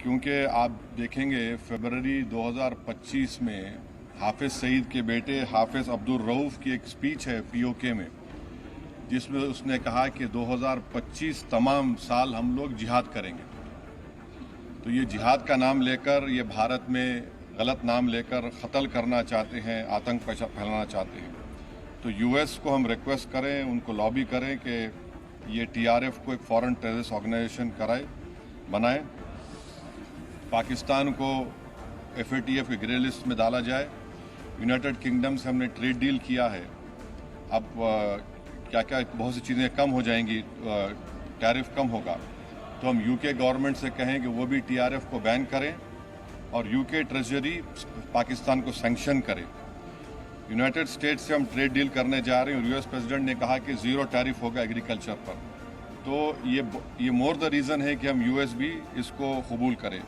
क्योंकि आप देखेंगे फरवरी 2025 में हाफिज सईद के बेटे हाफिज अब्दुल रऊफ की एक स्पीच है पीओके में, जिसमें उसने कहा कि 2025 तमाम साल हम लोग जिहाद करेंगे। तो ये जिहाद का नाम लेकर ये भारत में गलत नाम लेकर कत्ल करना चाहते हैं, आतंक फैलाना चाहते हैं। तो यूएस को हम रिक्वेस्ट करें, उनको लॉबी करें कि ये टीआरएफ को एक फॉरेन टेररिस्ट ऑर्गेनाइजेशन बनाए, पाकिस्तान को एफएटीएफ के ग्रे लिस्ट में डाला जाए। यूनाइटेड किंगडम से हमने ट्रेड डील किया है, अब क्या क्या बहुत सी चीज़ें कम हो जाएंगी, टैरिफ कम होगा। तो हम यूके गवर्नमेंट से कहें कि वो भी टीआरएफ को बैन करें और यूके ट्रेजरी पाकिस्तान को सैंक्शन करे। यूनाइटेड स्टेट्स से हम ट्रेड डील करने जा रहे हैं और यूएस प्रेसिडेंट ने कहा कि ज़ीरो टैरिफ होगा एग्रीकल्चर पर। तो ये मोर द रीज़न है कि हम यूएस भी इसको कबूल करें।